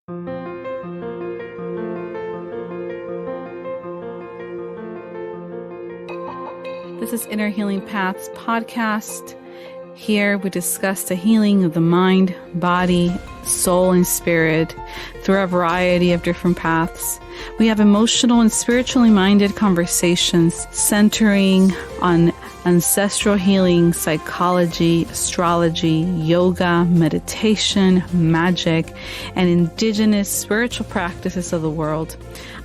This is Inner Healing Paths podcast. Here we discuss the healing of the mind, body, soul, and spirit through a variety of different paths. We have emotional and spiritually minded conversations centering on ancestral healing, psychology, astrology, yoga, meditation, magic, and indigenous spiritual practices of the world.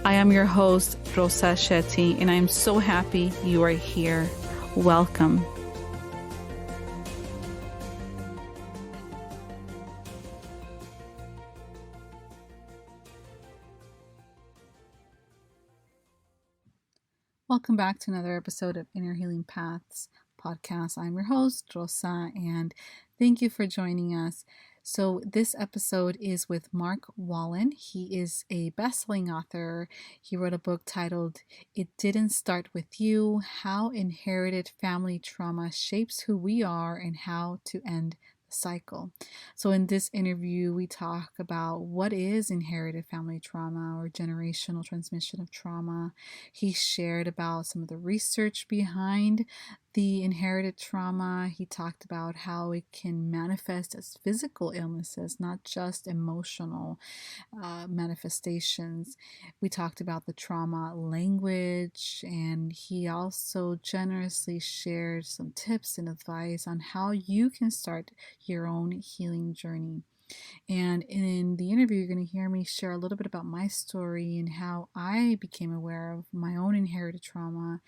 I am your host, Rosa Shetty, and I am so happy you are here. Welcome. Welcome back to another episode of Inner Healing Paths podcast. I'm your host, Rosa, and thank you for joining us. So this episode is with Mark Wolynn. He is a best-selling author. He wrote a book titled It Didn't Start With You: How Inherited Family Trauma Shapes Who We Are and How to End the Cycle. So in this interview, we talk about what is inherited family trauma or generational transmission of trauma. He shared about some of the research behind the inherited trauma. He talked about how it can manifest as physical illnesses, not just emotional manifestations. We talked about the trauma language, and he also generously shared some tips and advice on how you can start your own healing journey. And in the interview, you're going to hear me share a little bit about my story and how I became aware of my own inherited trauma.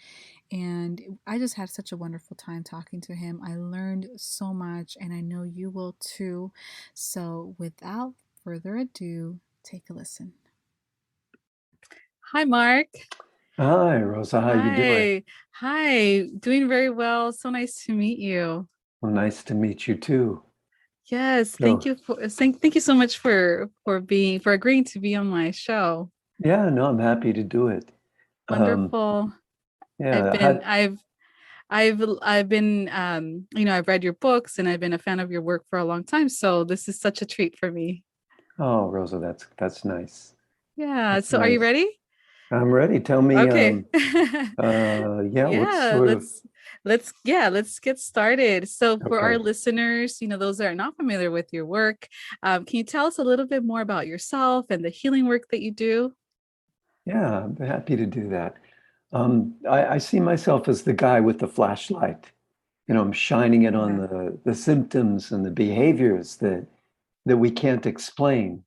And I just had such a wonderful time talking to him. I learned so much, and I know you will too. So without further ado, take a listen. Hi, Mark. Hi, Rosa. How you doing? Hi. Doing very well. So nice to meet you. Well, nice to meet you too. Yes, thank you so much for agreeing to be on my show. Yeah, no, I'm happy to do it. Wonderful. Yeah, I've been I've read your books and I've been a fan of your work for a long time, so this is such a treat for me. Oh, Rosa, that's nice. Yeah, That's so nice. Are you ready? I'm ready. Tell me. Okay. What sort of? Let's get started. So for our Okay. listeners, those that are not familiar with your work, can you tell us a little bit more about yourself and the healing work that you do? Yeah, I'm happy to do that. I see myself as the guy with the flashlight. I'm shining it on the symptoms and the behaviors that we can't explain.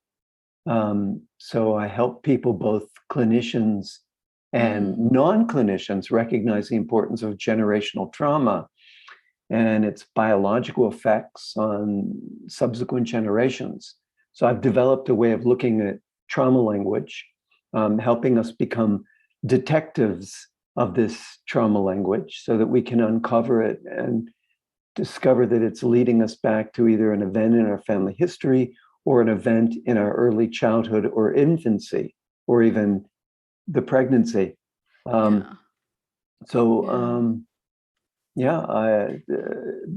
So I help people, both clinicians and non-clinicians, recognize the importance of generational trauma and its biological effects on subsequent generations. So I've developed a way of looking at trauma language, helping us become detectives of this trauma language so that we can uncover it and discover that it's leading us back to either an event in our family history or an event in our early childhood or infancy, or even the pregnancy.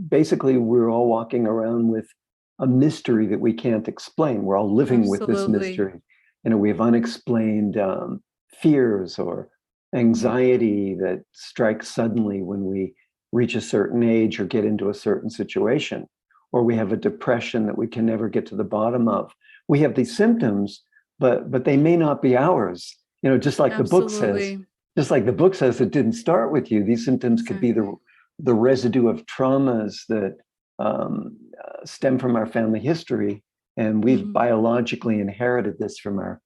Basically, we're all walking around with a mystery that we can't explain. We're all living with this mystery. We have unexplained fears or anxiety that strikes suddenly when we reach a certain age or get into a certain situation. Or we have a depression that we can never get to the bottom of. We have these symptoms, but they may not be ours. Just like the book says, it didn't start with you. These symptoms could be the residue of traumas that stem from our family history, and we've biologically inherited this from our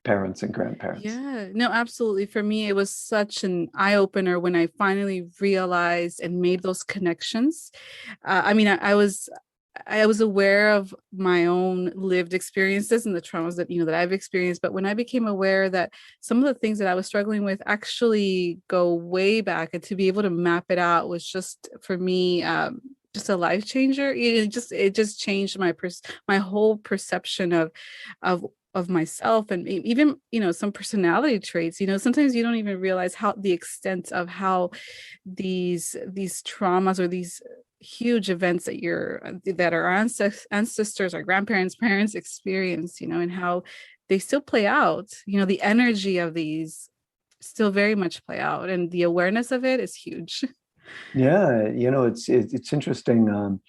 parents and grandparents. Yeah, no, absolutely. For me, it was such an eye-opener when I finally realized and made those connections. I was aware of my own lived experiences and the traumas that I've experienced. But when I became aware that some of the things that I was struggling with actually go way back, and to be able to map it out was just, for me, just a life changer. It just changed my whole perception of myself, and even some personality traits. Sometimes you don't even realize how the extent of how these traumas or these huge events that our ancestors, our grandparents, parents experienced, and how they still play out. The energy of these still very much play out, and the awareness of it is huge. Yeah, it's interesting.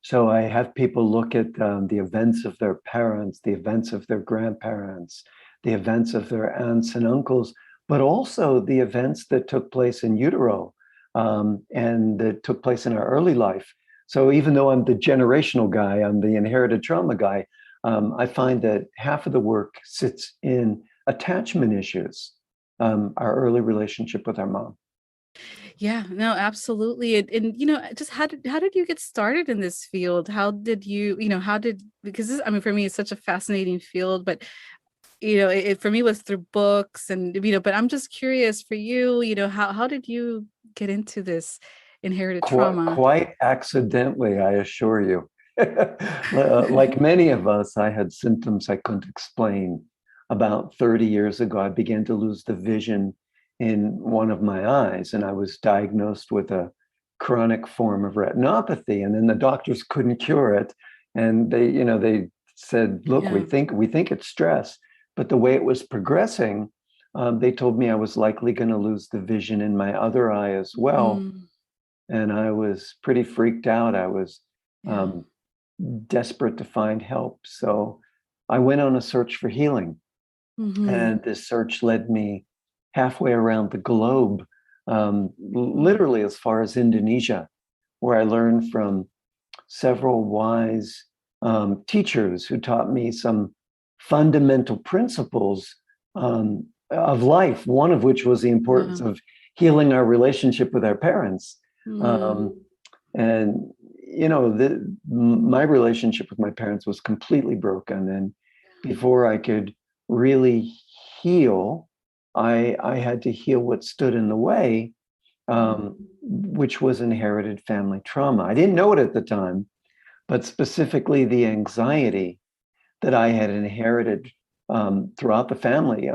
So I have people look at the events of their parents, the events of their grandparents, the events of their aunts and uncles, but also the events that took place in utero, and that took place in our early life. So even though I'm the generational guy, I'm the inherited trauma guy, I find that half of the work sits in attachment issues, our early relationship with our mom. Yeah, no, absolutely. And just how did you get started in this field? How did because this, I mean, for me, it's such a fascinating field, but it for me was through books and but I'm just curious for you, how did you get into this inherited trauma? Quite accidentally, I assure you. Like many of us, I had symptoms I couldn't explain. About 30 years ago, I began to lose the vision in one of my eyes, and I was diagnosed with a chronic form of retinopathy. And then the doctors couldn't cure it, and they said, "Look, we Yeah. think it's stress." But the way it was progressing, they told me I was likely going to lose the vision in my other eye as well, Mm, and I was pretty freaked out. I was yeah. um, desperate to find help. So I went on a search for healing, Mm-hmm. and this search led me halfway around the globe, Mm, literally as far as Indonesia, where I learned from several wise teachers who taught me some fundamental principles of life, one of which was the importance yeah. of healing our relationship with our parents. Mm, Um, and my relationship with my parents was completely broken, and before I could really heal, I had to heal what stood in the way, mm, which was inherited family trauma. I didn't know it at the time, but specifically the anxiety that I had inherited throughout the family,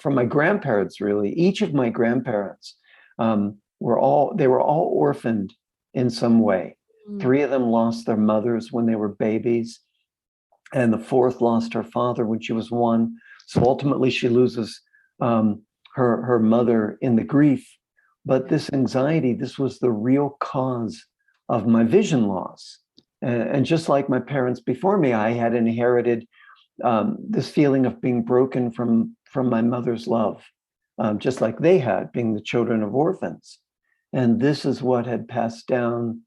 from my grandparents. Really, each of my grandparents were all orphaned in some way. mm, Three of them lost their mothers when they were babies, and the fourth lost her father when she was one. So ultimately, she loses um, her mother in the grief. But yeah. this anxiety, this was the real cause of my vision loss. And just like my parents before me, I had inherited this feeling of being broken from my mother's love, just like they had, being the children of orphans. And this is what had passed down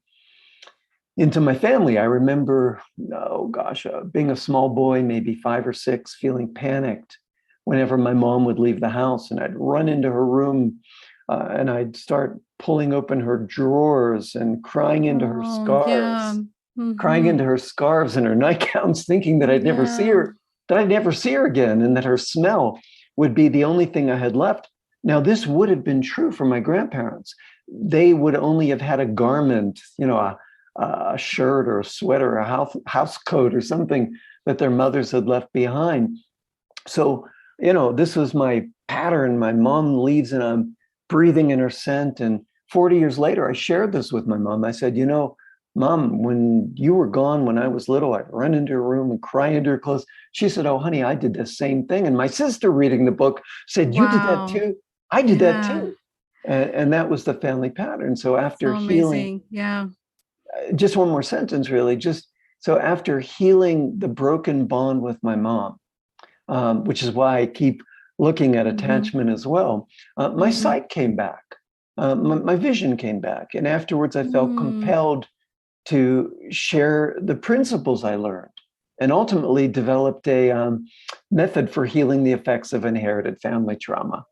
into my family. I remember, oh gosh, being a small boy, maybe 5 or 6, feeling panicked whenever my mom would leave the house, and I'd run into her room, and I'd start pulling open her drawers and Oh, yeah. crying Mm-hmm. into her scarves and her nightgowns, thinking that Yeah. I'd never see her again, and that her smell would be the only thing I had left. Now, this would have been true for my grandparents. They would only have had a garment, a shirt or a sweater, or a house coat or something that their mothers had left behind. So, this was my pattern. My mom leaves and I'm breathing in her scent. And 40 years later, I shared this with my mom. I said, Mom, when you were gone when I was little, I'd run into her room and cry into her clothes. She said, Oh, honey, I did the same thing. And my sister reading the book said, You did that Wow. too. I did that Yeah. too. And that was the family pattern. So So after healing, amazing. Yeah. just one more sentence, really. Just so after healing the broken bond with my mom, which is why I keep looking at Mm-hmm. attachment as well, my Mm-hmm. sight came back, my vision came back. And afterwards, I felt Mm. compelled to share the principles I learned, and ultimately developed a method for healing the effects of inherited family trauma.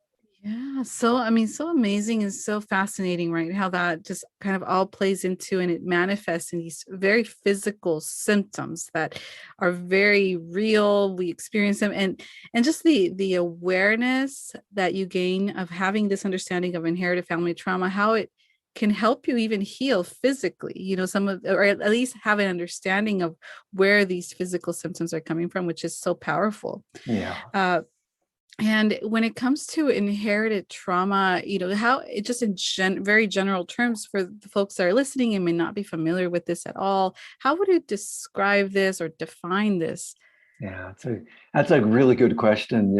Yeah, so I mean, so amazing and so fascinating, right? How that just kind of all plays into and it manifests in these very physical symptoms that are very real. We experience them, and just the awareness that you gain of having this understanding of inherited family trauma, how it can help you even heal physically, some of, or at least have an understanding of where these physical symptoms are coming from, which is so powerful. Yeah. Uh, And when it comes to inherited trauma, how it just in very general terms for the folks that are listening and may not be familiar with this at all, how would you describe this or define this? Yeah, that's a really good question.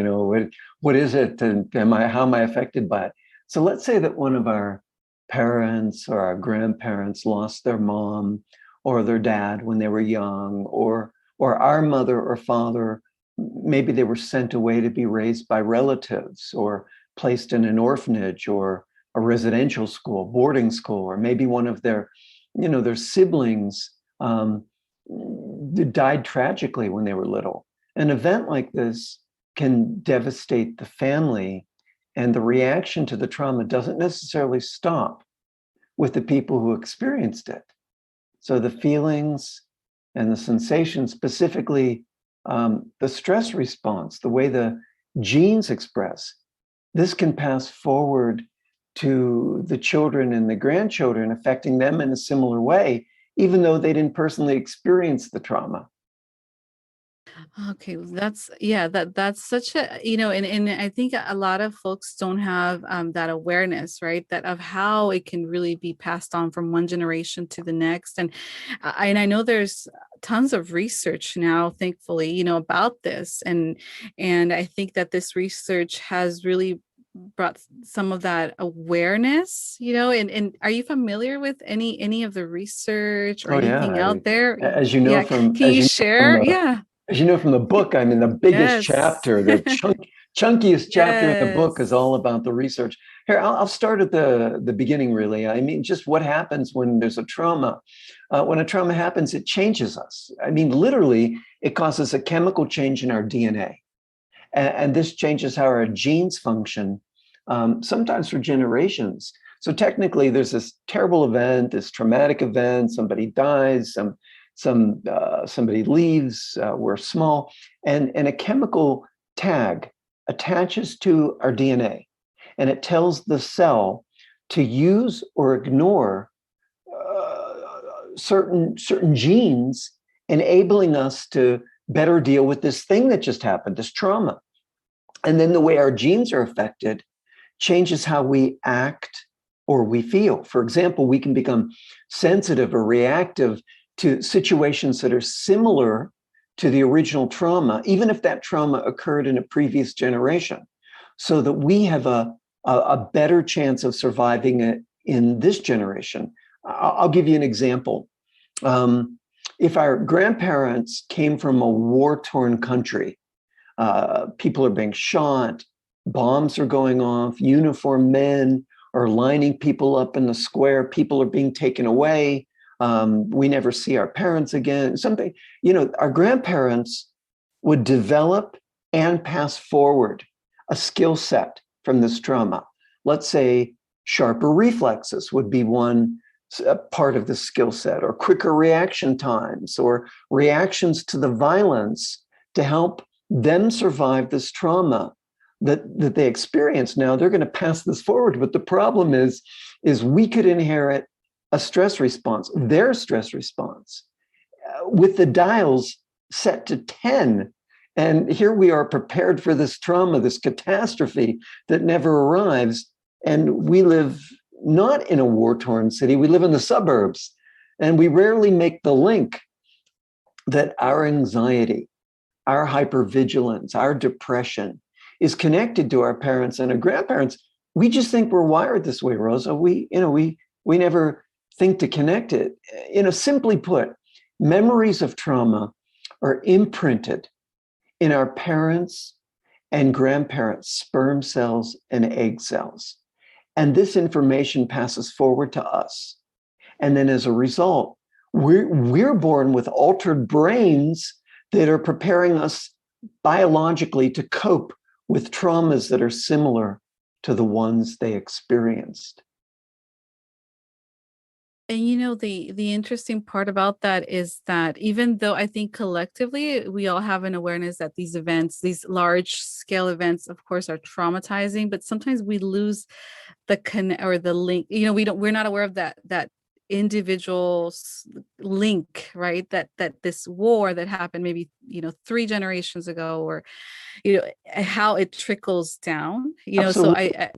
What is it, and how am I affected by it? So let's say that one of our parents or our grandparents lost their mom or their dad when they were young, or our mother or father, maybe they were sent away to be raised by relatives or placed in an orphanage or a residential school, boarding school, or maybe one of their siblings. Died tragically when they were little. An event like this can devastate the family, and the reaction to the trauma doesn't necessarily stop with the people who experienced it. So the feelings and the sensations, specifically the stress response, the way the genes express, this can pass forward to the children and the grandchildren, affecting them in a similar way, even though they didn't personally experience the trauma. Okay, well, that's such a, and I think a lot of folks don't have that awareness, right? That of how it can really be passed on from one generation to the next. And I know there's tons of research now, thankfully, about this. And I think that this research has really brought some of that awareness, and are you familiar with any of the research or Oh yeah, anything out there? as you know Yeah, from can you share? Yeah. as you know from the book, I mean the biggest Yes. chapter, the chunkiest chapter in the book is Yes. all about the research. Here, I'll start at the beginning. Really, I mean, just what happens when there's a trauma. When a trauma happens, it changes us. I mean, literally, it causes a chemical change in our DNA, and this changes how our genes function, sometimes for generations. So technically, there's this terrible event, this traumatic event. Somebody dies, somebody leaves. We're small, and a chemical tag attaches to our DNA, and it tells the cell to use or ignore certain genes, enabling us to better deal with this thing that just happened, this trauma. And then the way our genes are affected changes how we act or we feel. For example, we can become sensitive or reactive to situations that are similar to the original trauma, even if that trauma occurred in a previous generation, so that we have a better chance of surviving it in this generation. I'll give you an example. If our grandparents came from a war-torn country, people are being shot, bombs are going off, uniformed men are lining people up in the square, people are being taken away. We never see our parents again. Something, our grandparents would develop and pass forward a skill set from this trauma. Let's say sharper reflexes would be one part of the skill set, or quicker reaction times, or reactions to the violence to help them survive this trauma that they experience. Now they're going to pass this forward, but the problem is we could inherit a stress response, their stress response, with the dials set to 10. And here we are prepared for this trauma, this catastrophe that never arrives. And we live not in a war-torn city, we live in the suburbs. And we rarely make the link that our anxiety, our hypervigilance, our depression is connected to our parents and our grandparents. We just think we're wired this way, Rosa. We never think to connect it. Simply put, memories of trauma are imprinted in our parents and grandparents' sperm cells and egg cells. And this information passes forward to us. And then as a result, we're born with altered brains that are preparing us biologically to cope with traumas that are similar to the ones they experienced. And the interesting part about that is that even though I think collectively we all have an awareness that these events, these large scale events, of course, are traumatizing, but sometimes we lose the connect or the link. We're not aware of that individual link, right? That this war that happened maybe, 3 generations ago, or how it trickles down, so Absolutely. yeah,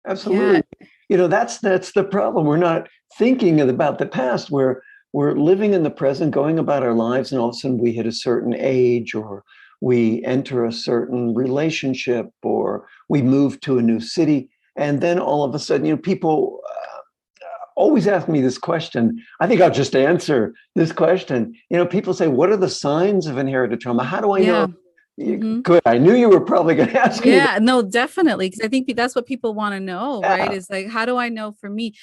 Absolutely. That's the problem. We're not thinking about the past. We're living in the present, going about our lives, and all of a sudden we hit a certain age, or we enter a certain relationship, or we move to a new city, and then all of a sudden, people always ask me this question. I think I'll just answer this question. People say, "What are the signs of inherited trauma? How do I know?" yeah. Hmm. Good. I knew you were probably going to ask me that. Yeah, no, definitely. Because I think that's what people want to know, right? Yeah. Is like, how do I know for me?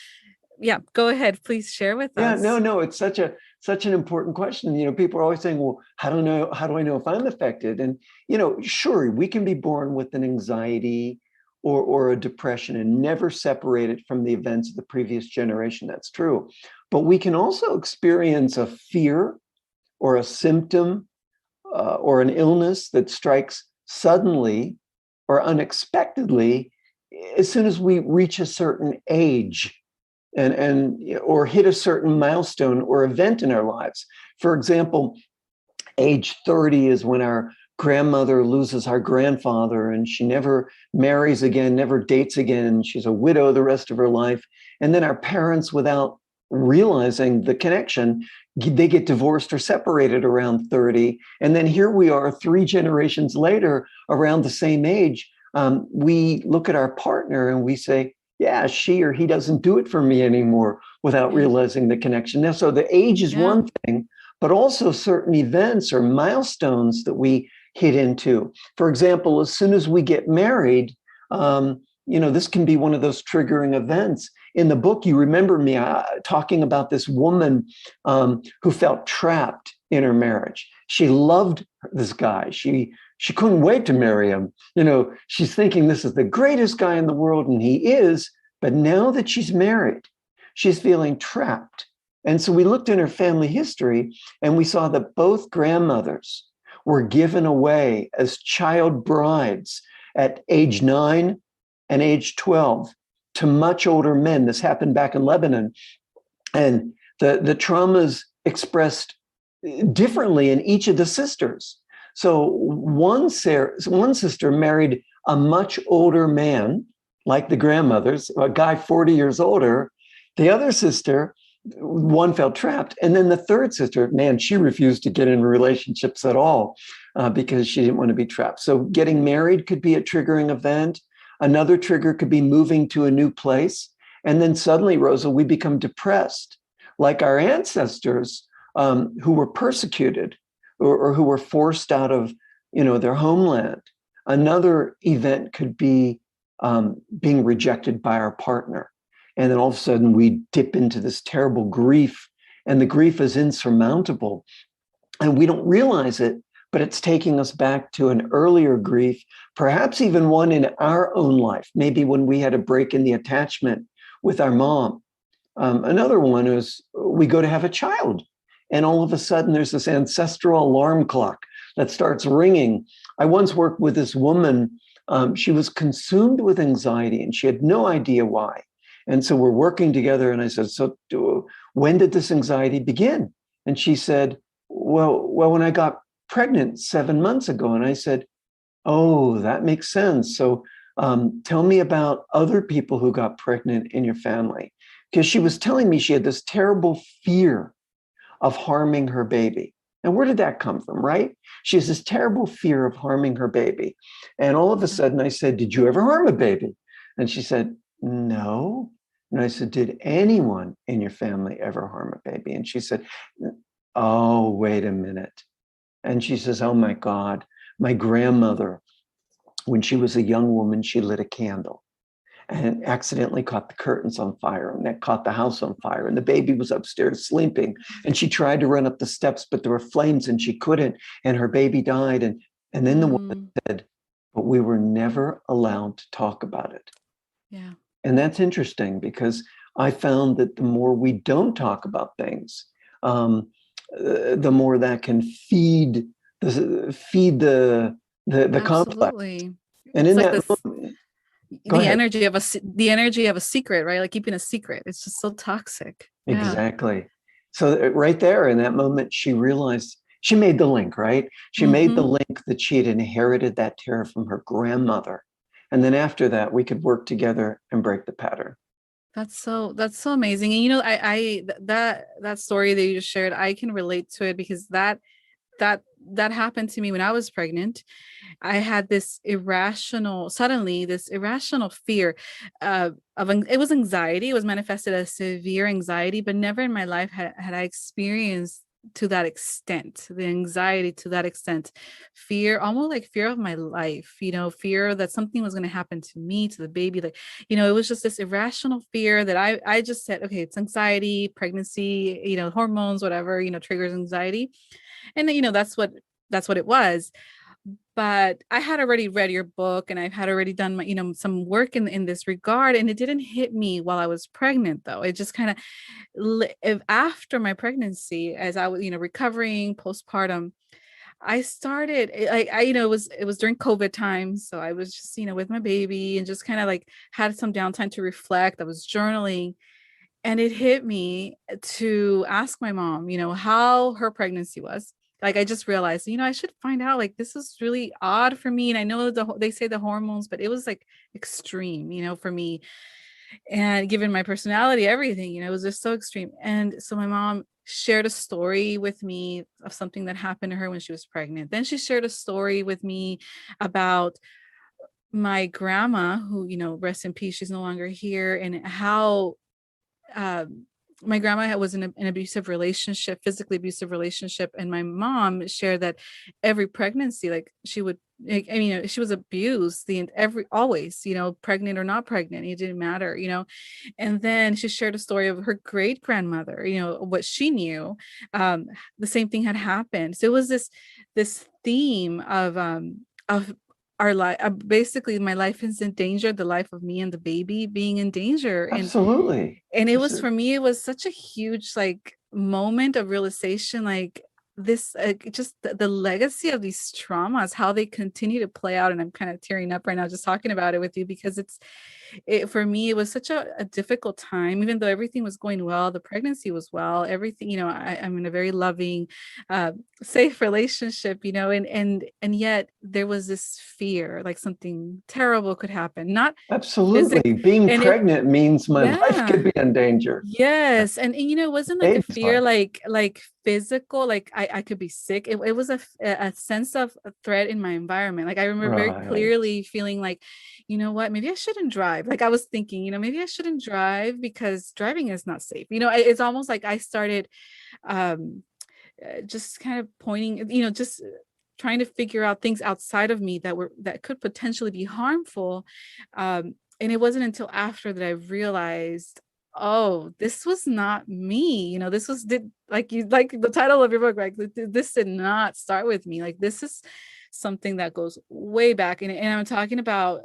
Yeah, go ahead. Please share with Yeah, no, us. no, it's such an important question. People are always saying, "Well, how do I know if I'm affected?" And sure, we can be born with an anxiety or a depression and never separate it from the events of the previous generation. That's true. But we can also experience a fear or a symptom or an illness that strikes suddenly or unexpectedly as soon as we reach a certain age and or hit a certain milestone or event in our lives. For example, age 30 is when our grandmother loses our grandfather and she never marries again, never dates again. She's a widow the rest of her life. And then our parents, without realizing the connection, they get divorced or separated around 30. And then here we are 3 generations later, around the same age. We look at our partner and we say, yeah, she or he doesn't do it for me anymore, without Yeah. realizing the connection. Now, so the age is Yeah. one thing, but also certain events or milestones that we hit into. For example, as soon as we get married, this can be one of those triggering events. In the book, you remember me talking about this woman who felt trapped in her marriage. She loved this guy. She couldn't wait to marry him. She's thinking this is the greatest guy in the world, and he is. But now that she's married, she's feeling trapped. And so we looked in her family history and we saw that both grandmothers were given away as child brides at age 9 and age 12 to much older men. This happened back in Lebanon. And the traumas expressed differently in each of the sisters. So one sister married a much older man, like the grandmothers, a guy 40 years older. The other sister, one felt trapped. And then the third sister, man, she refused to get in relationships at all because she didn't want to be trapped. So getting married could be a triggering event. Another trigger could be moving to a new place. And then suddenly, Rosa, we become depressed, like our ancestors who were persecuted or who were forced out of their homeland. Another event could be being rejected by our partner. And then all of a sudden we dip into this terrible grief, and the grief is insurmountable. And we don't realize it, but it's taking us back to an earlier grief, perhaps even one in our own life, maybe when we had a break in the attachment with our mom. Another one is we go to have a child, and all of a sudden there's this ancestral alarm clock that starts ringing. I once worked with this woman. She was consumed with anxiety and she had no idea why. And so we're working together, and I said, so when did this anxiety begin? And she said, well, when I got pregnant 7 months ago. And I said, oh, that makes sense. So tell me about other people who got pregnant in your family. Because she was telling me she had this terrible fear of harming her baby. And where did that come from, right? She has this terrible fear of harming her baby. And all of a sudden I said, did you ever harm a baby? And she said, no. And I said, did anyone in your family ever harm a baby? And she said, oh, wait a minute. And she says, oh my God, my grandmother, when she was a young woman, she lit a candle and accidentally caught the curtains on fire, and that caught the house on fire. And the baby was upstairs sleeping, and she tried to run up the steps, but there were flames and she couldn't, and her baby died. And then the woman said, but we were never allowed to talk about it. Yeah. And that's interesting because I found that the more we don't talk about things, the more that can feed the complex. Absolutely. And It's in like that this. moment, Go ahead. the energy of a secret, right? Like keeping a secret. It's just so toxic. Yeah. Exactly. So right there in that moment, she realized she made the link, right? She made the Mm-hmm. link that she had inherited that terror from her grandmother. And then after that, we could work together and break the pattern. That's so amazing. And that story that you just shared, I can relate to it because that that happened to me when I was pregnant. I had suddenly this irrational fear it was anxiety. It was manifested as severe anxiety, but never in my life had I experienced to that extent, the anxiety to that extent, fear, almost like fear of my life, fear that something was going to happen to me, to the baby. Like, it was just this irrational fear that I just said, okay, it's anxiety, pregnancy, hormones, whatever, triggers anxiety. And that's what it was. But I had already read your book and I've had already done my, some work in this regard. And it didn't hit me while I was pregnant, though. It just kind of, after my pregnancy, as I was, recovering postpartum, I started, it was during COVID times. So I was just, with my baby and just kind of like had some downtime to reflect. I was journaling, and it hit me to ask my mom, how her pregnancy was. Like, I just realized, I should find out, like, this is really odd for me. And I know they say the hormones, but it was like extreme, for me. And given my personality, everything, it was just so extreme. And so my mom shared a story with me of something that happened to her when she was pregnant. Then she shared a story with me about my grandma, who, rest in peace, she's no longer here, and how um, my grandma was in an abusive relationship, physically abusive relationship. And my mom shared that every pregnancy, like she would, like, I mean, she was abused always, pregnant or not pregnant, it didn't matter. And then she shared a story of her great grandmother, what she knew. Um, the same thing had happened. So it was this theme of our life, basically my life is in danger, the life of me and the baby being in danger. Absolutely. And it This was, is for me, it was such a huge like moment of realization, like this just the legacy of these traumas, how they continue to play out. And I'm kind of tearing up right now just talking about it with you, because for me, it was such a difficult time. Even though everything was going well, the pregnancy was well, everything, I'm in a very loving, uh, safe relationship, and yet there was this fear, like something terrible could happen, not absolutely. physical. Being And it pregnant means my life Yeah. could be in danger. Yes. And it wasn't like a Baby's fear, life. like physical, like I could be sick. It was a sense of a threat in my environment. Like I remember very Right. clearly feeling like, you know what, maybe I shouldn't drive. Like I was thinking, maybe I shouldn't drive because driving is not safe. It's almost like I started um just kind of pointing, just trying to figure out things outside of me that could potentially be harmful. And it wasn't until after that I realized, oh, this was not me. This was did like you like the title of your book, right? This did not start with me. Like this is something that goes way back. And I'm talking about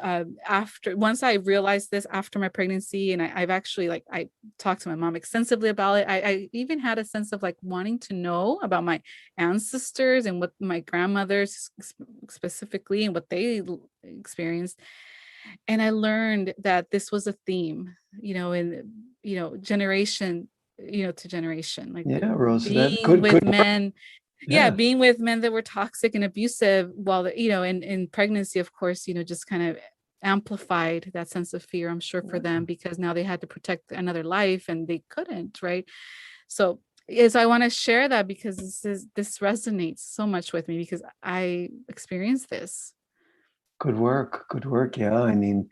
after once I realized this after my pregnancy, and I've actually like I talked to my mom extensively about it. I even had a sense of like wanting to know about my ancestors and what my grandmothers specifically and what they experienced. And I learned that this was a theme, in generation, to generation, like Yeah, Rosa, that being good, good with work. men. Yeah, Yeah, being with men that were toxic and abusive, while in pregnancy, of course, just kind of amplified that sense of fear, I'm sure, for them, because now they had to protect another life and they couldn't, right? So yes, I want to share that because this resonates so much with me because I experienced this. good work. Good work. Yeah, I mean,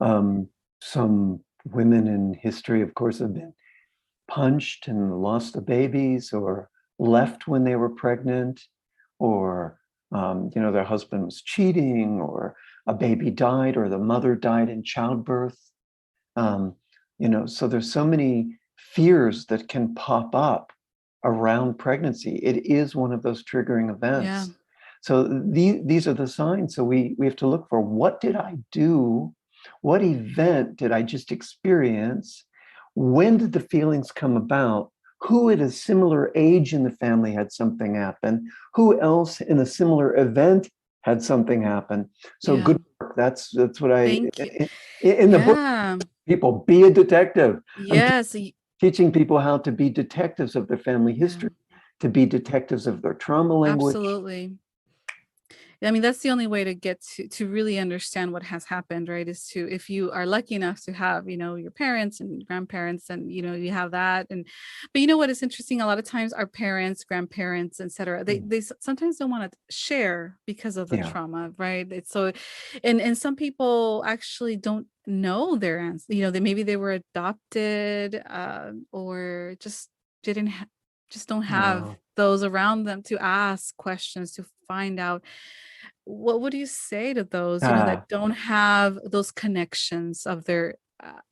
um, some women in history, of course, have been punched and lost the babies or left when they were pregnant, or their husband was cheating, or a baby died, or the mother died in childbirth. Um, so there's so many fears that can pop up around pregnancy. It is one of those triggering Yeah. events. So these are the signs. So we have to look for, what did I do? What event did I just experience? When did the feelings come about? Who at a similar age in the family had something happen? Who else in a similar event had something happen? So Yeah. good. That's what I Thank you. in the book. Yeah. People be a detective. I'm Yes. teaching people how to be detectives of their family Yeah. history, to be detectives of their trauma language. Absolutely. I mean, that's the only way to get to really understand what has happened, right? Is to, if you are lucky enough to have, your parents and grandparents, and you have that. And but you know what is interesting? A lot of times our parents, grandparents, etc., they sometimes don't want to share because of the Yeah. trauma, right? It's so, and some people actually don't know their answer. They, maybe they were adopted, or just didn't just don't have Wow. those around them to ask questions, to find out. What would you say to those, that Ah, don't have those connections of their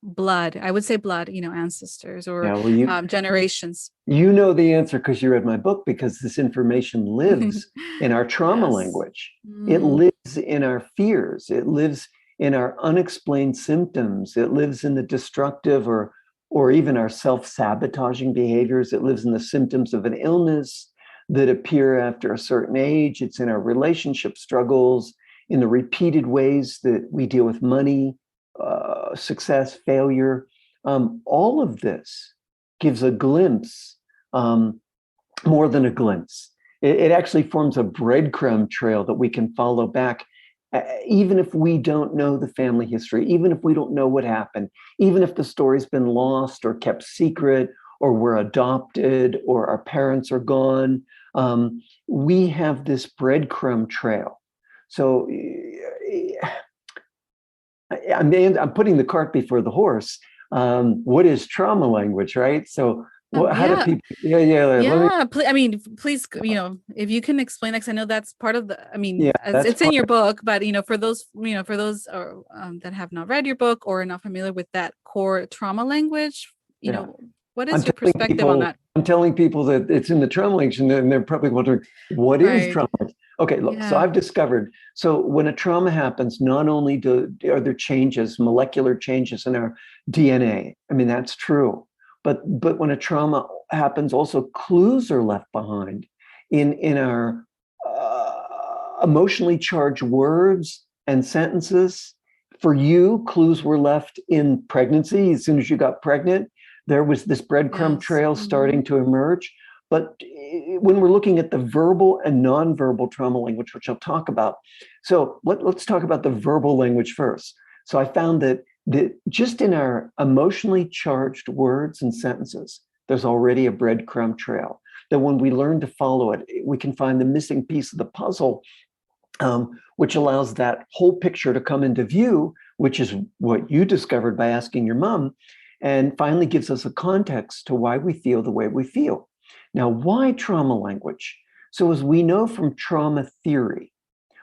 blood? I would say blood, ancestors, or yeah. Well, generations. you know the answer because you read my book, because this information lives in our trauma Yes. language. It Mm, lives in our fears. It lives in our unexplained symptoms. It lives in the destructive or even our self-sabotaging behaviors. It lives in the symptoms of an illness that appear after a certain age. It's in our relationship struggles, in the repeated ways that we deal with money, success, failure. All of this gives a glimpse, um, more than a glimpse. It actually forms a breadcrumb trail that we can follow back, even if we don't know the family history, even if we don't know what happened, even if the story's been lost or kept secret, or we're adopted, or our parents are gone. We have this breadcrumb trail. So I'm putting the cart before the horse. What is trauma language, right? So, how do yeah. people? Yeah, yeah. Let me. Yeah, I mean, please, if you can explain, because I know that's part of the, I Yeah, mean, that's it's in part. your book, but for those, that have not read your book or are not familiar with that core trauma language, Yeah, what is your perspective on that? I'm telling people that it's in the trauma language, and they're probably wondering, what is Right. trauma? Okay, look. So Yeah. I've discovered. So when a trauma happens, not only are there changes, molecular changes in our DNA. I mean, that's true. But when a trauma happens, also clues are left behind in our emotionally charged words and sentences. For you, clues were left in pregnancy. As soon as you got pregnant, there was this breadcrumb Yes. trail Hmm. starting to emerge. But when we're looking at the verbal and nonverbal trauma language, which I'll talk about, so let's talk about the verbal language first. So I found that just in our emotionally charged words and sentences, there's already a breadcrumb trail. That when we learn to follow it, we can find the missing piece of the puzzle, which allows that whole picture to come into view, which is what you discovered by asking your mom, and finally gives us a context to why we feel the way we feel. Now, why trauma language? So, as we know from trauma theory,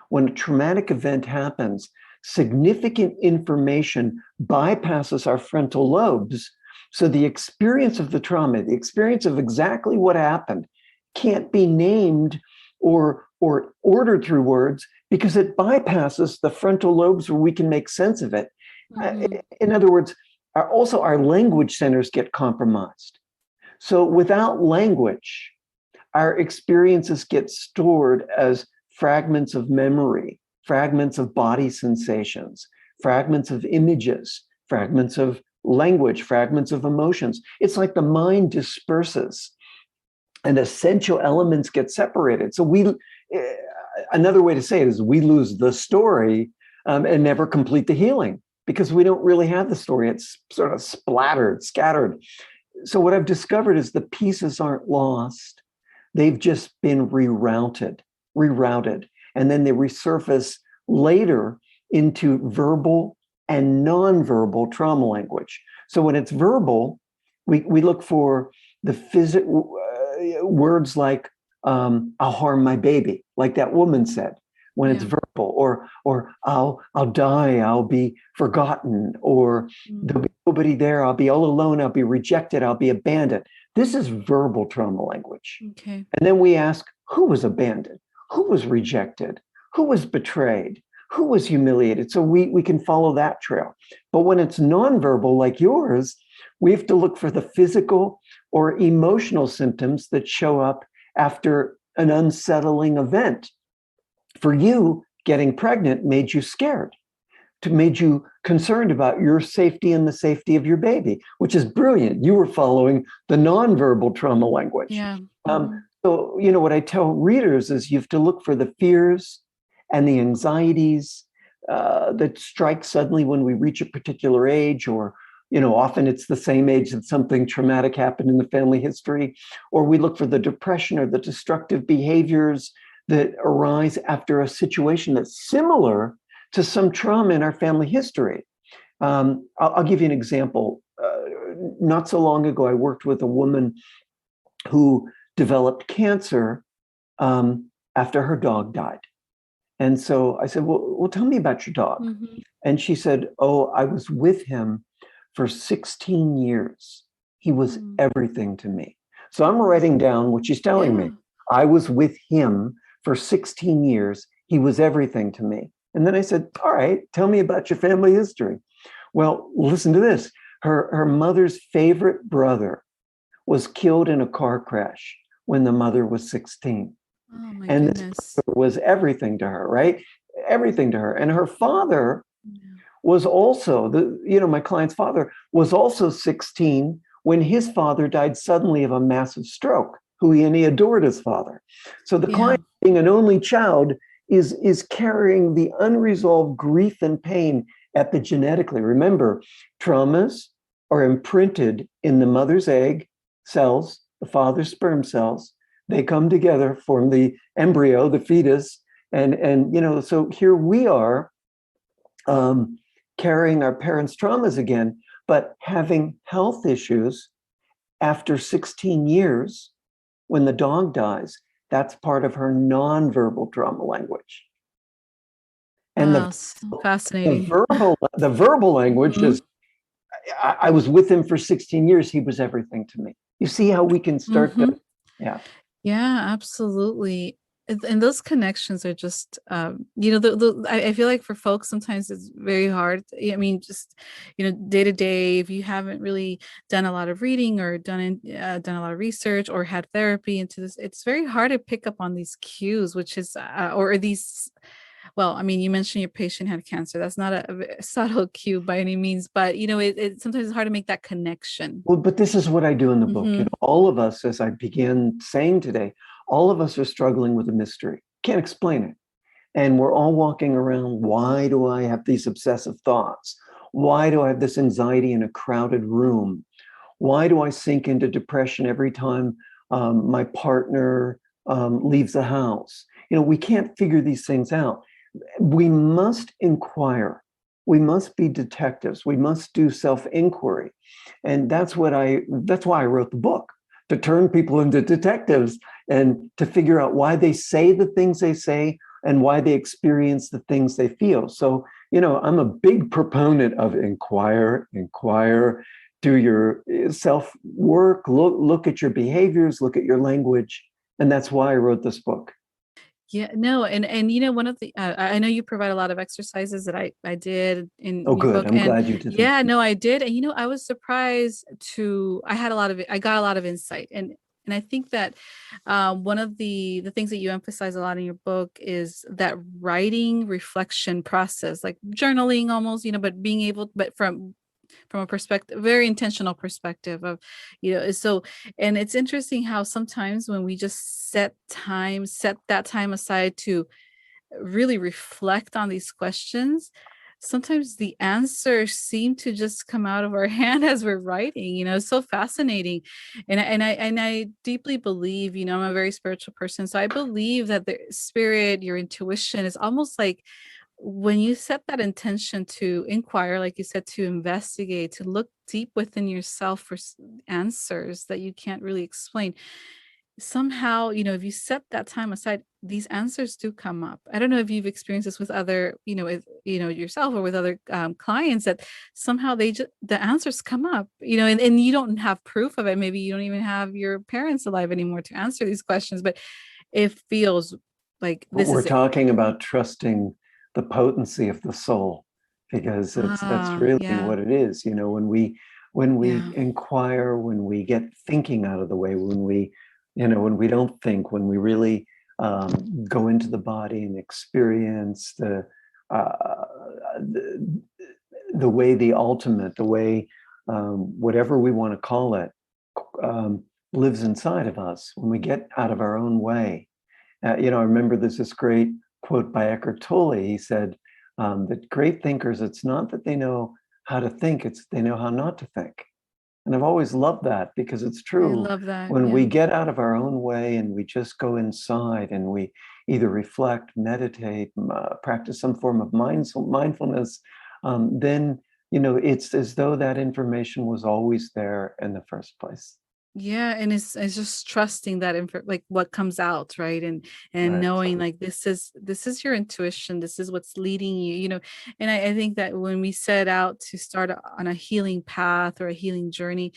when a traumatic event happens, significant information bypasses our frontal lobes. So, the experience of the trauma, the experience of exactly what happened, can't be named or ordered through words because it bypasses the frontal lobes where we can make sense of it. Hmm. In other words, also our language centers get compromised. So without language, our experiences get stored as fragments of memory, fragments of body sensations, fragments of images, fragments of language, fragments of emotions. It's like the mind disperses and essential elements get separated. So another way to say it is we lose the story, and never complete the healing because we don't really have the story. It's sort of splattered, scattered. So what I've discovered is the pieces aren't lost. They've just been rerouted, and then they resurface later into verbal and nonverbal trauma language. So when it's verbal, we look for the physical words like, "I'll harm my baby," like that woman said. When it's Yeah. verbal, or I'll die, I'll be forgotten, or there'll Mm. be nobody there, I'll be all alone, I'll be rejected, I'll be abandoned. This is verbal trauma language. Okay. And then we ask, who was abandoned? Who was rejected? Who was betrayed? Who was humiliated? So we can follow that trail. But when it's nonverbal, like yours, we have to look for the physical or emotional symptoms that show up after an unsettling event. For you, getting pregnant made you scared. made you concerned about your safety and the safety of your baby, which is brilliant. You were following the nonverbal trauma language. Yeah. Um, so, what I tell readers is you have to look for the fears and the anxieties that strike suddenly when we reach a particular age, or often it's the same age that something traumatic happened in the family history, or we look for the depression or the destructive behaviors that arise after a situation that's similar to some trauma in our family history. I'll give you an example. Not so long ago, I worked with a woman who developed cancer after her dog died. And so I said, well, tell me about your dog. Mm-hmm. And she said, oh, I was with him for 16 years. He was everything to me. So I'm writing down what she's telling me. Yeah. I was with him for 16 years. He was everything to me. And then I said, all right, tell me about your family history. Well, listen to this. Her mother's favorite brother was killed in a car crash when the mother was 16. Oh my And this goodness. was everything to her, right? Everything to her. And her father Yeah. was also my client's father was also 16 when his father died suddenly of a massive stroke, and he adored his father. So the Yeah. client, being an only child, is carrying the unresolved grief and pain epigenetically. Remember, traumas are imprinted in the mother's egg cells, the father's sperm cells. They come together, form the embryo, the fetus, and so here we are, carrying our parents' traumas again, but having health issues after 16 years when the dog dies. That's part of her nonverbal trauma language. And Wow, so fascinating. the verbal language Mm-hmm. is, I was with him for 16 years. He was everything to me. You see how we can start to, Mm-hmm. yeah. Yeah, absolutely. And those connections are just, I feel like for folks, sometimes it's very hard. I mean, just, day to day, if you haven't really done a lot of reading or done a lot of research or had therapy into this, it's very hard to pick up on these cues, which is, or these, well, I mean, you mentioned your patient had cancer. That's not a subtle cue by any means, but, it sometimes it's hard to make that connection. Well, but this is what I do in the book. Mm-hmm. All of us, as I began saying today, all of us are struggling with a mystery. Can't explain it. And we're all walking around. Why do I have these obsessive thoughts? Why do I have this anxiety in a crowded room? Why do I sink into depression every time my partner leaves the house? We can't figure these things out. We must inquire. We must be detectives. We must do self-inquiry. And that's why I wrote the book, to turn people into detectives and to figure out why they say the things they say and why they experience the things they feel. So, I'm a big proponent of inquire, do your self work, look at your behaviors, look at your language. And that's why I wrote this book. Yeah, no, and one of the I know you provide a lot of exercises that I did Oh, in your good. book, I'm and glad you did them. yeah, no, I did, and I was surprised I got a lot of insight, and I think that one of the things that you emphasize a lot in your book is that writing reflection process, like journaling almost, but being able, but from a perspective, very intentional perspective of, so, and it's interesting how sometimes when we just set that time aside to really reflect on these questions, sometimes the answers seem to just come out of our hand as we're writing. It's so fascinating. And I deeply believe, I'm a very spiritual person, so I believe that the spirit, your intuition, is almost like when you set that intention to inquire, like you said, to investigate, to look deep within yourself for answers that you can't really explain, somehow, if you set that time aside, these answers do come up. I don't know if you've experienced this with other, with, yourself or with other clients, that somehow the answers come up, and you don't have proof of it. Maybe you don't even have your parents alive anymore to answer these questions, but it feels like But this we're is it. talking about trusting the potency of the soul, because that's Ah, really yeah. what it is. When we Yeah. inquire, when we get thinking out of the way, when we don't think, when we really go into the body and experience the, the way the ultimate, the way whatever we want to call it, um, lives inside of us when we get out of our own way. I remember there's this great quote by Eckhart Tolle. He said that great thinkers, it's not that they know how to think, it's they know how not to think. And I've always loved that because it's I true. love that. When we Yeah. get out of our own way and we just go inside and we either reflect, meditate, practice some form of mindfulness, then it's as though that information was always there in the first place. Yeah, and it's just trusting that like what comes out, right? And Right. knowing like this is your intuition, this is what's leading you, and I think that when we set out to start on a healing path or a healing journey,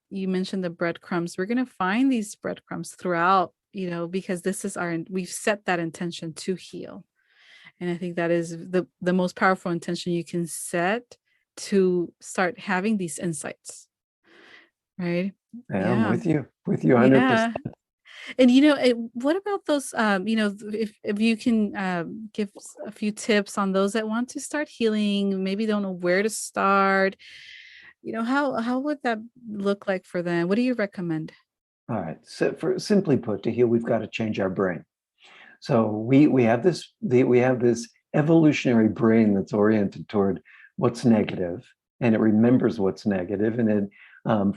you mentioned the breadcrumbs. We're gonna find these breadcrumbs throughout, because this is we've set that intention to heal. And I think that is the most powerful intention you can set to start having these insights, right? Yeah, I'm Yeah. with you 100%. Yeah. And what about those if you can give a few tips on those that want to start healing, maybe don't know where to start, how would that look like for them? What do you recommend? All right. So simply put, to heal, we've got to change our brain. So we have this evolutionary brain that's oriented toward what's negative, and it remembers what's negative, and it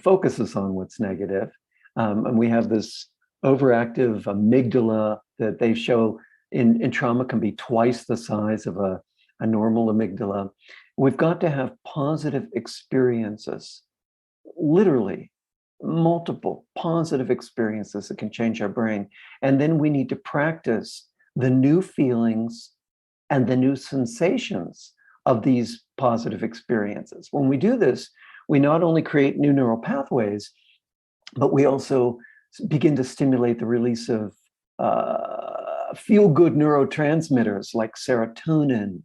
focuses on what's negative. And we have this overactive amygdala that they show in trauma can be twice the size of a normal amygdala. We've got to have positive experiences, literally multiple positive experiences that can change our brain. And then we need to practice the new feelings and the new sensations of these positive experiences. When we do this, we not only create new neural pathways, but we also begin to stimulate the release of feel good neurotransmitters like serotonin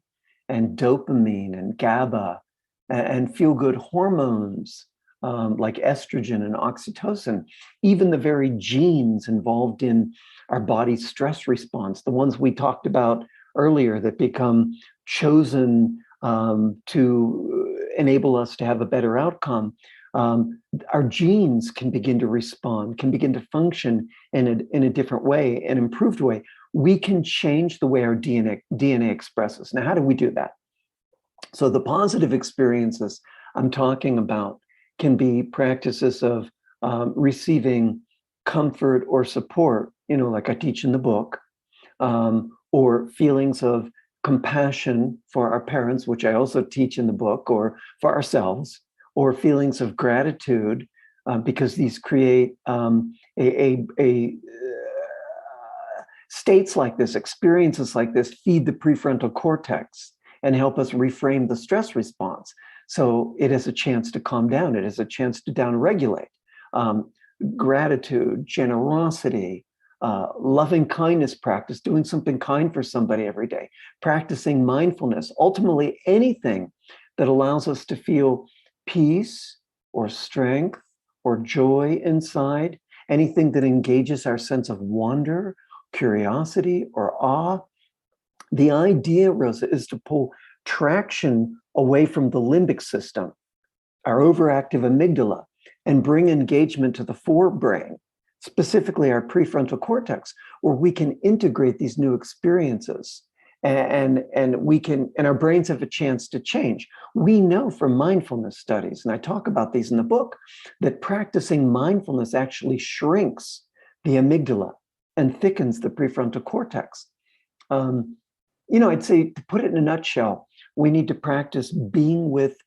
and dopamine and GABA and feel good hormones like estrogen and oxytocin, even the very genes involved in our body's stress response, the ones we talked about earlier that become chosen to enable us to have a better outcome. Our genes can begin to respond, can begin to function in a different way, an improved way. We can change the way our DNA expresses. Now, how do we do that? So the positive experiences I'm talking about can be practices of receiving comfort or support, like I teach in the book, or feelings of compassion for our parents, which I also teach in the book, or for ourselves, or feelings of gratitude, because these create a states like this, experiences like this, feed the prefrontal cortex and help us reframe the stress response. So it has a chance to calm down. It has a chance to downregulate. Gratitude, generosity, loving kindness practice, doing something kind for somebody every day, practicing mindfulness, ultimately anything that allows us to feel peace or strength or joy inside, anything that engages our sense of wonder, curiosity, or awe. The idea, Rosa, is to pull traction away from the limbic system, our overactive amygdala, and bring engagement to the forebrain, specifically our prefrontal cortex, where we can integrate these new experiences and we can, and our brains have a chance to change. We know from mindfulness studies, and I talk about these in the book, that practicing mindfulness actually shrinks the amygdala and thickens the prefrontal cortex. I'd say, to put it in a nutshell, we need to practice being with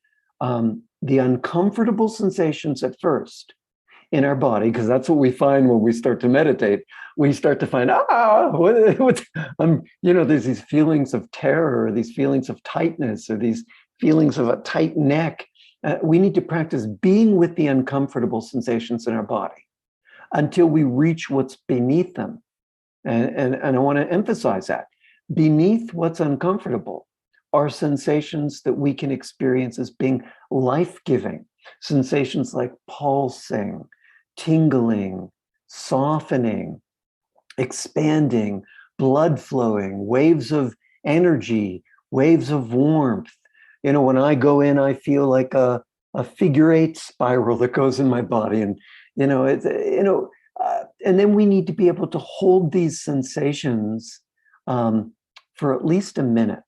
the uncomfortable sensations at first in our body, because that's what we find when we start to meditate. We start to find, there's these feelings of terror, or these feelings of tightness, or these feelings of a tight neck. We need to practice being with the uncomfortable sensations in our body until we reach what's beneath them. And I want to emphasize that. Beneath what's uncomfortable are sensations that we can experience as being life-giving. Sensations like pulsing, tingling, softening, expanding, blood flowing, waves of energy, waves of warmth. When I go in, I feel like a figure eight spiral that goes in my body. And, and then we need to be able to hold these sensations for at least a minute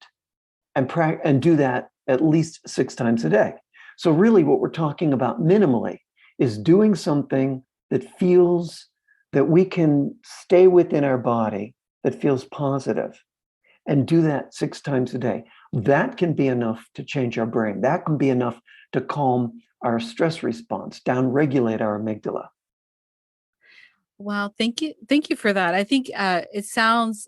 and do that at least 6 times a day. So really what we're talking about minimally is doing something that feels that we can stay within our body that feels positive and do that 6 times a day. That can be enough to change our brain. That can be enough to calm our stress response, down-regulate our amygdala. Wow, thank you. Thank you for that. I think it sounds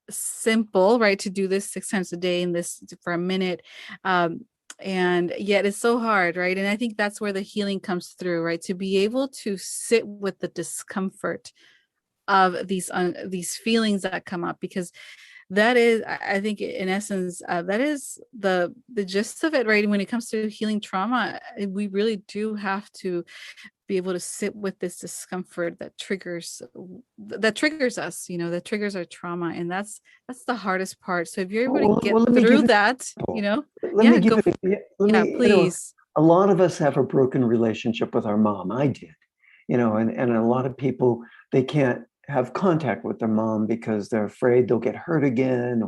simple, right, to do this 6 times a day and this for a minute. Um, and yet it's so hard, right? And I think that's where the healing comes through, right? To be able to sit with the discomfort of these feelings that come up, because that is, I think, in essence, that is the gist of it, right? When it comes to healing trauma, we really do have to be able to sit with this discomfort that triggers us, that triggers our trauma, and that's the hardest part. So if you're able to get Well, let me give through an that, example. Let me yeah, give go. it. Let Yeah, me. please. A lot of us have a broken relationship with our mom. I did. And a lot of people, they can't have contact with their mom because they're afraid they'll get hurt again,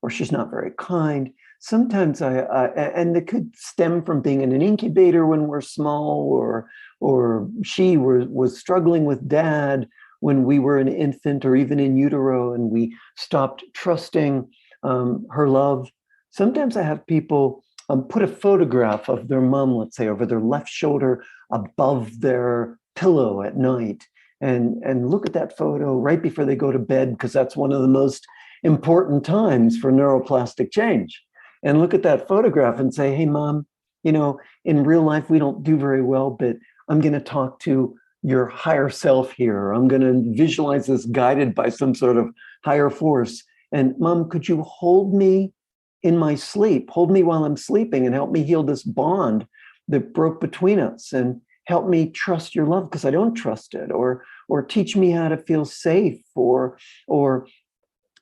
or she's not very kind. Sometimes and it could stem from being in an incubator when we're small, or she was struggling with dad when we were an infant or even in utero, and we stopped trusting her love. Sometimes I have people put a photograph of their mom, let's say, over their left shoulder above their pillow at night, and look at that photo right before they go to bed, because that's one of the most important times for neuroplastic change. And look at that photograph and say, hey, mom, in real life, we don't do very well, but I'm going to talk to your higher self here. I'm going to visualize this guided by some sort of higher force. And mom, could you hold me in my sleep? Hold me while I'm sleeping and help me heal this bond that broke between us, and help me trust your love because I don't trust it, or teach me how to feel safe, or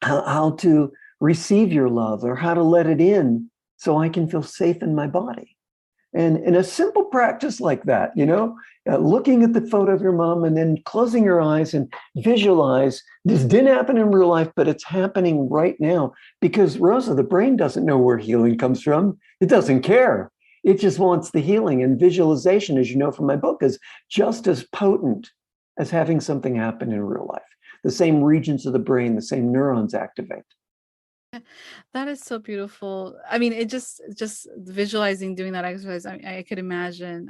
how to receive your love, or how to let it in so I can feel safe in my body. And in a simple practice like that, looking at the photo of your mom and then closing your eyes and visualize this didn't happen in real life, but it's happening right now. Because Rosa, the brain doesn't know where healing comes from. It doesn't care. It just wants the healing. And visualization, as you know from my book, is just as potent as having something happen in real life. The same regions of the brain, the same neurons activate. That is so beautiful. I mean, it just visualizing doing that exercise, I could imagine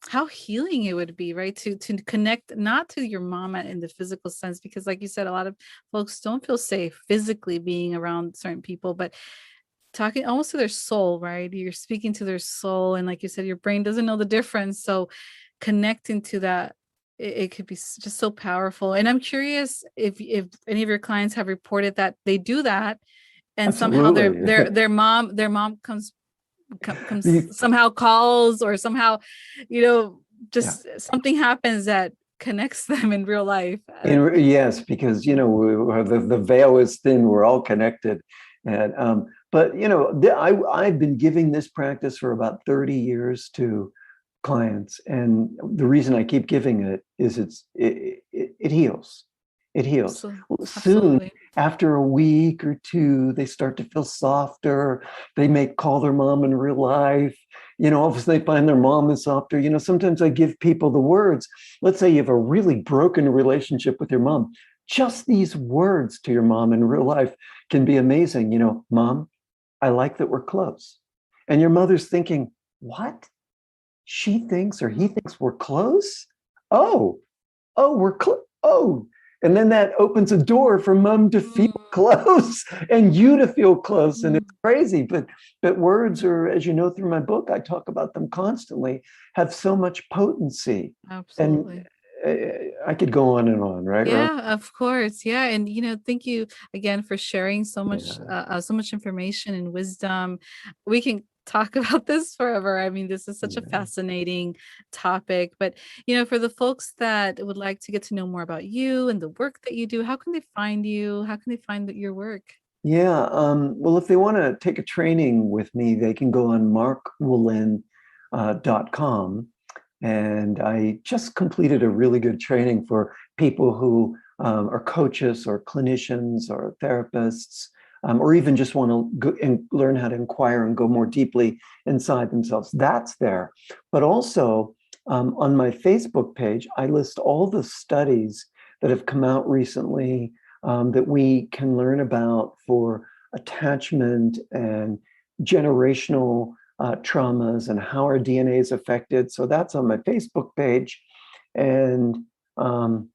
how healing it would be, right? To connect not to your mama in the physical sense, because like you said, a lot of folks don't feel safe physically being around certain people, but talking almost to their soul, right? You're speaking to their soul, and like you said, your brain doesn't know the difference. So connecting to that, it could be just so powerful. And I'm curious if any of your clients have reported that they do that, and somehow Absolutely. their mom comes somehow calls, or somehow, you know Yeah. just something happens that connects them in real life. Yes, because the veil is thin. We're all connected, and but I've been giving this practice for about 30 years to clients, and the reason I keep giving it is it heals. It heals. So Soon, absolutely. after a week or two, they start to feel softer. They may call their mom in real life. All of a sudden they find their mom is softer. Sometimes I give people the words. Let's say you have a really broken relationship with your mom. Just these words to your mom in real life can be amazing. Mom, I like that we're close. And your mother's thinking, what? She thinks or he thinks we're close? Oh, we're close. Oh, and then that opens a door for mom to feel close and you to feel close. And Mm, it's crazy. But words are, as you know through my book, I talk about them constantly, have so much potency. And absolutely. uh, I could go on and on, right, Rose? Yeah, of course. Yeah, and thank you again for sharing Yeah, so much information and wisdom. We can talk about this forever. I mean, this is such a yeah. fascinating topic. But for the folks that would like to get to know more about you and the work that you do, how can they find you? How can they find your work? Yeah. Well, if they want to take a training with me, they can go on markwolynn.com. And I just completed a really good training for people who are coaches or clinicians or therapists, or even just want to go and learn how to inquire and go more deeply inside themselves. That's there. But also on my Facebook page, I list all the studies that have come out recently that we can learn about for attachment and generational traumas and how our DNA is affected. So that's on my Facebook page. And um,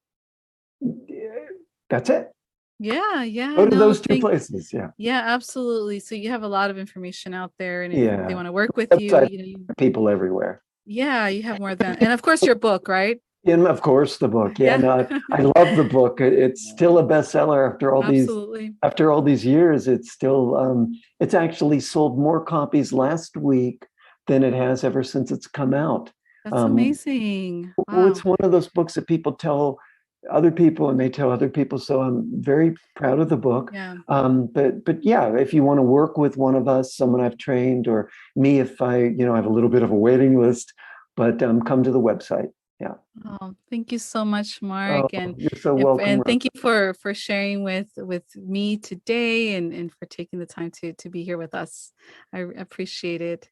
that's it. Yeah, yeah, Go to no, those two places. Yeah. yeah, absolutely. So you have a lot of information out there, and if they Yeah. want to work with you, Website, people everywhere. yeah, you have more than, and of course your book, right? And of course, the book. Yeah, Yeah. no, I love the book. It's still a bestseller Absolutely. after all these years. It's still it's actually sold more copies last week than it has ever since it's come out. That's Um, amazing. well, it's Wow. one of those books that people tell other people and they tell other people. So I'm very proud of the book. Yeah. But yeah, if you want to work with one of us, someone I've trained, or me, if I have a little bit of a waiting list, but come to the website. Yeah. Oh, thank you so much, Oh, Mark, and you're so welcome, thank Rosa. you for sharing with me today, and for taking the time to be here with us. I appreciate it.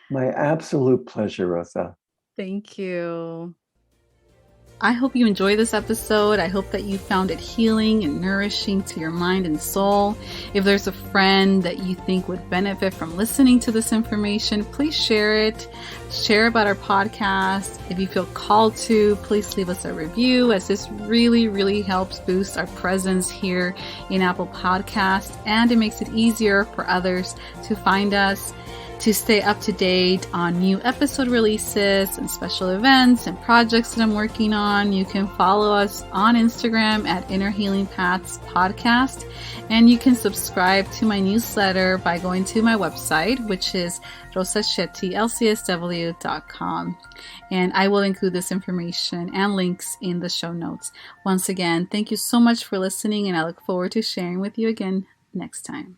My absolute pleasure, Rosa. Thank you. I hope you enjoyed this episode. I hope that you found it healing and nourishing to your mind and soul. If there's a friend that you think would benefit from listening to this information, please share it. Share about our podcast. If you feel called to, please leave us a review, as this really, really helps boost our presence here in Apple Podcasts, and it makes it easier for others to find us. To stay up to date on new episode releases and special events and projects that I'm working on, you can follow us on Instagram at Inner Healing Paths Podcast. And you can subscribe to my newsletter by going to my website, which is rosashettylcsw.com. And I will include this information and links in the show notes. Once again, thank you so much for listening, and I look forward to sharing with you again next time.